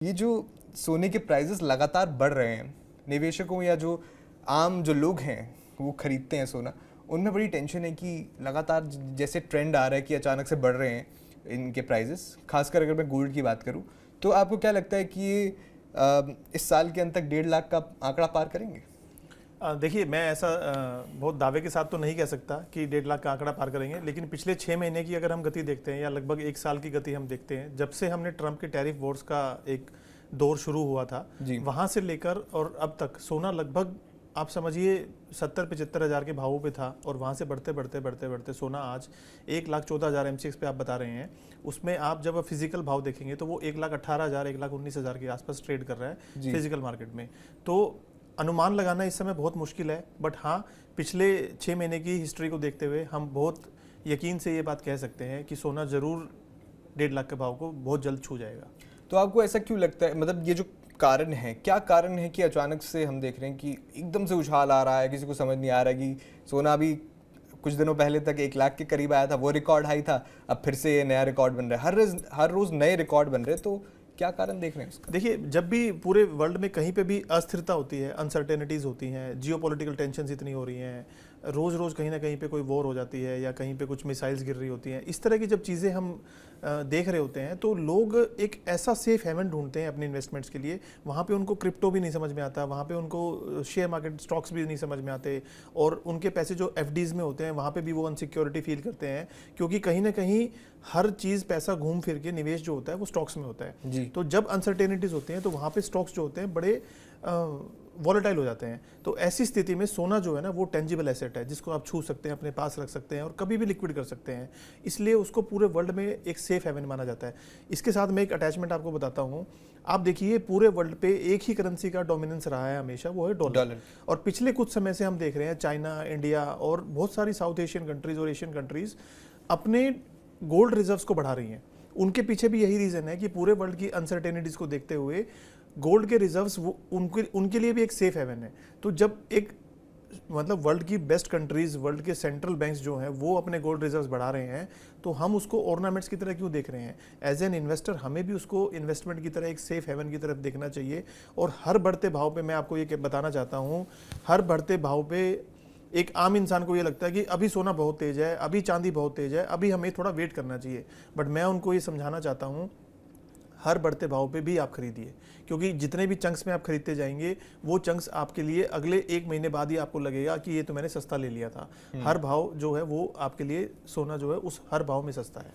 ये जो सोने के प्राइसेस लगातार बढ़ रहे हैं, निवेशकों या जो आम जो लोग हैं वो खरीदते हैं सोना, उनमें बड़ी टेंशन है कि लगातार जैसे ट्रेंड आ रहा है कि अचानक से बढ़ रहे हैं इनके प्राइसेस। खासकर अगर मैं गोल्ड की बात करूं, तो आपको क्या लगता है कि ये इस साल के अंत तक 1.5 लाख का आंकड़ा पार करेंगे? देखिए, मैं ऐसा बहुत दावे के साथ तो नहीं कह सकता कि 1.5 लाख का आंकड़ा पार करेंगे, लेकिन पिछले 6 महीने की अगर हम गति देखते हैं या लगभग 1 साल की गति हम देखते हैं, जब से हमने ट्रंप के टैरिफ वॉर्स का एक दौर शुरू हुआ था, वहाँ से लेकर और अब तक सोना लगभग आप समझिए 70-75 हज़ार के भावों पे था, और वहाँ से बढ़ते बढ़ते बढ़ते बढ़ते सोना आज 1,14,000 MCX पे आप बता रहे हैं। उसमें आप जब फिजिकल भाव देखेंगे तो वो 1,18,000 1,19,000 के आसपास ट्रेड कर रहा है फिजिकल मार्केट में। तो अनुमान लगाना इस समय बहुत मुश्किल है, बट हाँ, पिछले 6 महीने की हिस्ट्री को देखते हुए हम बहुत यकीन से ये बात कह सकते हैं कि सोना जरूर 1.5 लाख के भाव को बहुत जल्द छू जाएगा। तो आपको ऐसा क्यों लगता है, मतलब ये जो कारण है, क्या कारण है कि अचानक से हम देख रहे हैं कि एकदम से उछाल आ रहा है, किसी को समझ नहीं आ रहा है कि सोना अभी कुछ दिनों पहले तक 1 लाख के करीब आया था, वो रिकॉर्ड हाई था, अब फिर से ये नया रिकॉर्ड बन रहा है, हर रोज नए रिकॉर्ड बन रहे हैं। तो क्या कारण देख रहे हैं उसका? देखिए, जब भी पूरे वर्ल्ड में कहीं पे भी अस्थिरता होती है, अनसर्टेनिटीज होती हैं, जियोपॉलिटिकल टेंशन्स इतनी हो रही हैं, रोज़ रोज़ कहीं ना कहीं पे कोई वॉर हो जाती है या कहीं पे कुछ मिसाइल्स गिर रही होती हैं, इस तरह की जब चीज़ें हम देख रहे होते हैं तो लोग एक ऐसा सेफ हेवन ढूंढते हैं अपने इन्वेस्टमेंट्स के लिए। वहाँ पे उनको क्रिप्टो भी नहीं समझ में आता, वहाँ पे उनको शेयर मार्केट स्टॉक्स भी नहीं समझ में आते, और उनके पैसे जो FDs में होते हैं वहाँ पे भी वो अनसिक्योरिटी फील करते हैं, क्योंकि कहीं ना कहीं हर चीज़ पैसा घूम फिर के निवेश जो होता है वो स्टॉक्स में होता है। तो जब अनसर्टेनिटीज होती हैं तो वहाँ पे स्टॉक्स जो होते हैं बड़े वॉलेटाइल हो जाते हैं। तो ऐसी स्थिति में सोना जो है ना, वो टेंजिबल एसेट है जिसको आप छू सकते हैं, अपने पास रख सकते हैं और कभी भी लिक्विड कर सकते हैं, इसलिए उसको पूरे वर्ल्ड में एक सेफ हेवन माना जाता है। इसके साथ मैं एक अटैचमेंट आपको बताता हूँ। आप देखिए, पूरे वर्ल्ड पे एक ही करेंसी का डोमिनेंस रहा है हमेशा, वो है डॉलर। और पिछले कुछ समय से हम देख रहे हैं चाइना, इंडिया और बहुत सारी साउथ एशियन कंट्रीज और एशियन कंट्रीज अपने गोल्ड रिजर्व्स को बढ़ा रही हैं। उनके पीछे भी यही रीज़न है कि पूरे वर्ल्ड की अनसर्टेनिटीज़ को देखते हुए गोल्ड के रिजर्व्स उनके लिए भी एक सेफ हेवन है। तो जब एक मतलब वर्ल्ड की बेस्ट कंट्रीज, वर्ल्ड के सेंट्रल बैंक्स जो हैं वो अपने गोल्ड रिजर्व्स बढ़ा रहे हैं, तो हम उसको ऑर्नामेंट्स की तरह क्यों देख रहे हैं? एज एन इन्वेस्टर हमें भी उसको इन्वेस्टमेंट की तरह एक सेफ हेवन की तरफ देखना चाहिए। और हर बढ़ते भाव पे मैं आपको ये बताना चाहता हूँ, हर बढ़ते भाव पे एक आम इंसान को ये लगता है कि अभी सोना बहुत तेज है, अभी चांदी बहुत तेज है, अभी हमें थोड़ा वेट करना चाहिए। बट मैं उनको ये समझाना चाहता हूँ, हर बढ़ते भाव पे भी आप खरीदिए, क्योंकि जितने भी चंक्स में आप खरीदते जाएंगे वो चंक्स आपके लिए अगले 1 महीने बाद ही आपको लगेगा कि ये तो मैंने सस्ता ले लिया था। हर भाव जो है वो आपके लिए सोना जो है उस हर भाव में सस्ता है।